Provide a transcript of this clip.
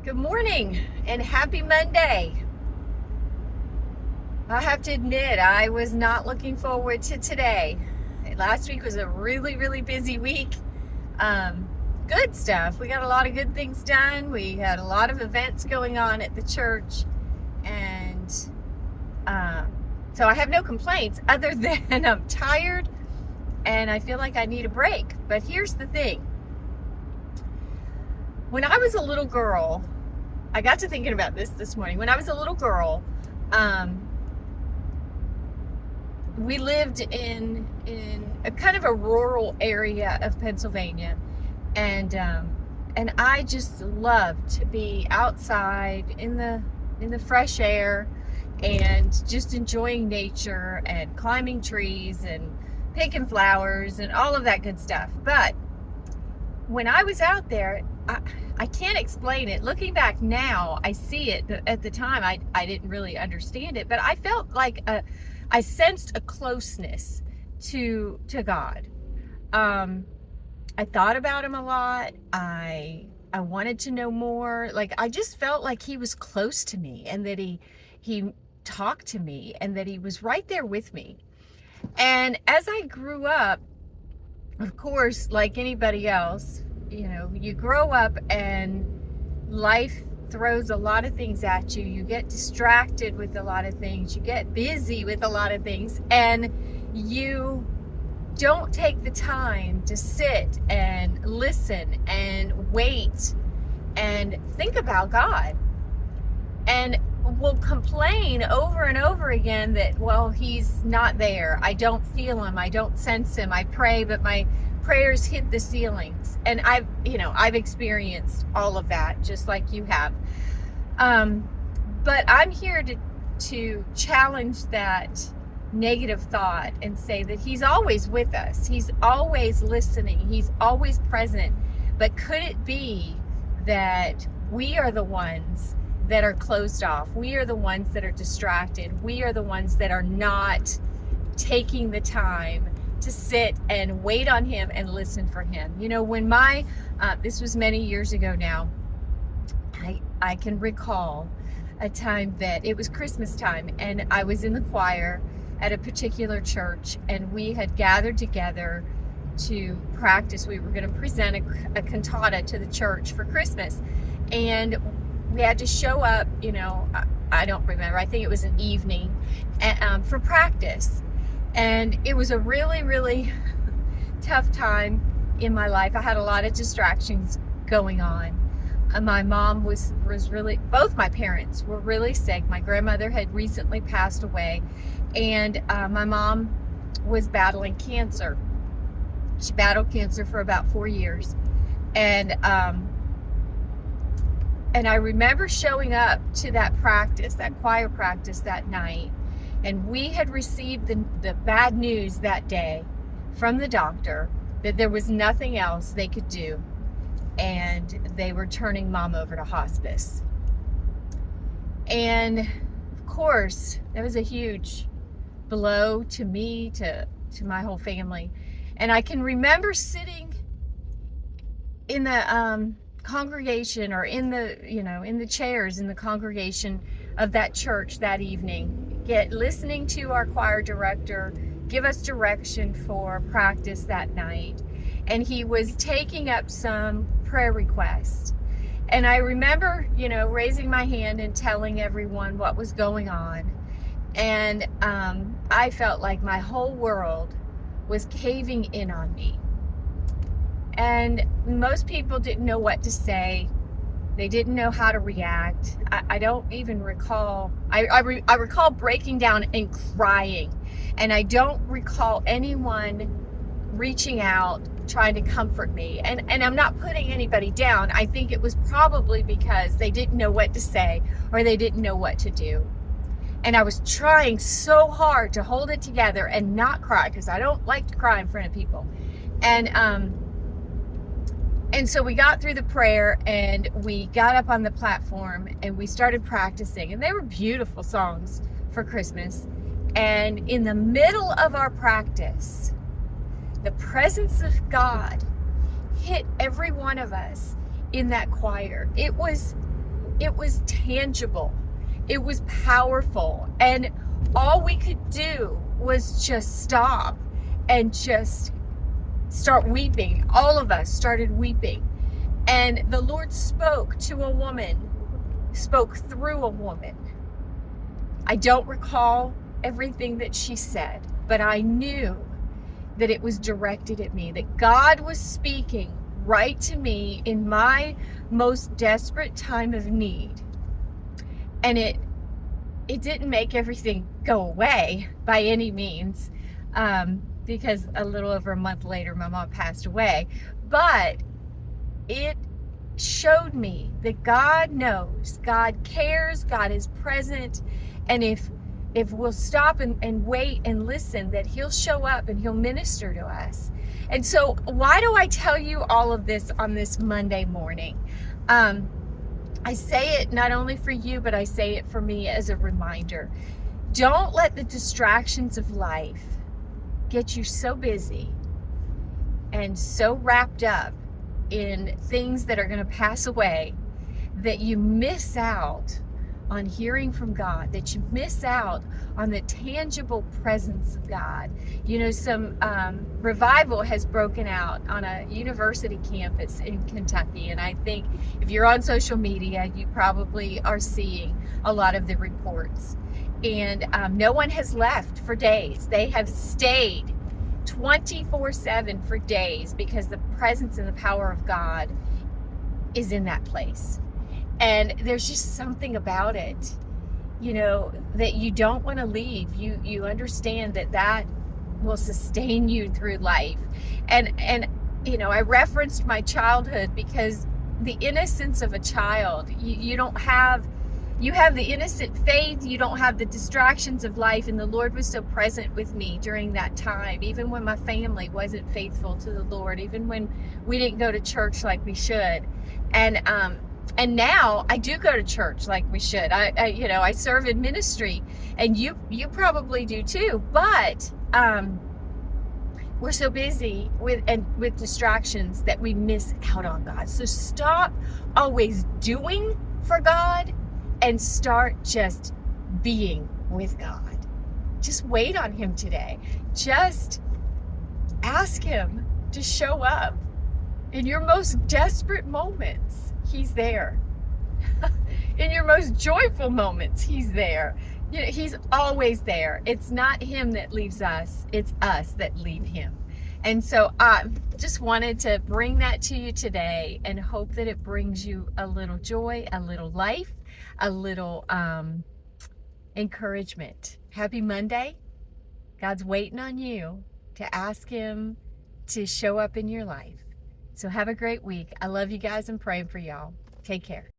Good morning and happy Monday. I have to admit, I was not looking forward to today. Last week was a really busy week. Um, Good stuff. We got a lot of good things done. We had a lot of events going on at the church. And uh, so I have no complaints other than I'm tired and I feel like I need a break. But here's the thing. When I was a little girl, I got to thinking about this morning. When I was a little girl, we lived in a kind of a rural area of Pennsylvania, and I just loved to be outside in the fresh air and just enjoying nature and climbing trees and picking flowers and all of that good stuff. But when I was out there, I can't explain it. Looking back now, I see it. But at the time, I didn't really understand it. But I felt like I sensed a closeness to God. I thought about him a lot. I wanted to know more. Like, I just felt like he was close to me, and that he talked to me, and that he was right there with me. And as I grew up, of course, like anybody else, you grow up and life throws a lot of things at you. You get distracted with a lot of things. You get busy with a lot of things, and you don't take the time to sit and listen and wait and think about God. And will complain over and over again that, well, he's not there. I don't feel him. I don't sense him. I pray, but my prayers hit the ceilings. And I've experienced all of that, just like you have. But I'm here to challenge that negative thought and say that he's always with us. He's always listening. He's always present. But could it be that we are the ones that are closed off? We are the ones that are distracted. We are the ones that are not taking the time to sit and wait on him and listen for him. When this was many years ago now, I can recall a time that it was Christmas time, and I was in the choir at a particular church, and we had gathered together to practice. We were going to present a cantata to the church for Christmas, and we had to show up, I don't remember, I think it was an evening, for practice. And it was a really tough time in my life. I had a lot of distractions going on. My mom was really, both my parents were really sick. My grandmother had recently passed away, and my mom was battling cancer. She battled cancer for about 4 years. And I remember showing up to that practice, that choir practice that night, and we had received the bad news that day from the doctor that there was nothing else they could do, and they were turning mom over to hospice. And of course, that was a huge blow to me, to my whole family. And I can remember sitting in the congregation, or in the chairs in the congregation of that church that evening, listening to our choir director give us direction for practice that night. And he was taking up some prayer requests. And I remember, raising my hand and telling everyone what was going on. And I felt like my whole world was caving in on me. And most people didn't know what to say. They didn't know how to react. I don't even recall. I recall breaking down and crying. And I don't recall anyone reaching out, trying to comfort me. And I'm not putting anybody down. I think it was probably because they didn't know what to say, or they didn't know what to do. And I was trying so hard to hold it together and not cry, because I don't like to cry in front of people. And so we got through the prayer, and we got up on the platform, and we started practicing. And they were beautiful songs for Christmas. And in the middle of our practice, the presence of God hit every one of us in that choir. It was it was tangible, it was powerful, and all we could do was just stop and just start weeping. All of us started weeping. And the Lord spoke to a woman, spoke through a woman. I don't recall everything that she said, but I knew that it was directed at me, that God was speaking right to me in my most desperate time of need. And it didn't make everything go away by any means, because a little over a month later, my mom passed away. But it showed me that God knows, God cares, God is present, and if we'll stop and wait and listen, that he'll show up and he'll minister to us. And so why do I tell you all of this on this Monday morning? I say it not only for you, but I say it for me as a reminder. Don't let the distractions of life get you so busy and so wrapped up in things that are going to pass away that you miss out on hearing from God, that you miss out on the tangible presence of God. You know, some revival has broken out on a university campus in Kentucky, and I think if you're on social media, you probably are seeing a lot of the reports. And no one has left for days. They have stayed 24/7 for days because the presence and the power of God is in that place. And there's just something about it, you know, that you don't want to leave. You understand that will sustain you through life. And you know, I referenced my childhood because the innocence of a child, you have the innocent faith, you don't have the distractions of life, and the Lord was so present with me during that time, even when my family wasn't faithful to the Lord, even when we didn't go to church like we should. And now I do go to church like we should. I serve in ministry, and you probably do too. But we're so busy with distractions that we miss out on God. So stop always doing for God and start just being with God. Just wait on him today. Just ask him to show up in your most desperate moments. He's there. In your most joyful moments, he's there. You know, he's always there. It's not him that leaves us, it's us that leave him. And so I just wanted to bring that to you today and hope that it brings you a little joy, a little life, a little encouragement. Happy Monday. God's waiting on you to ask him to show up in your life. So have a great week. I love you guys and praying for y'all. Take care.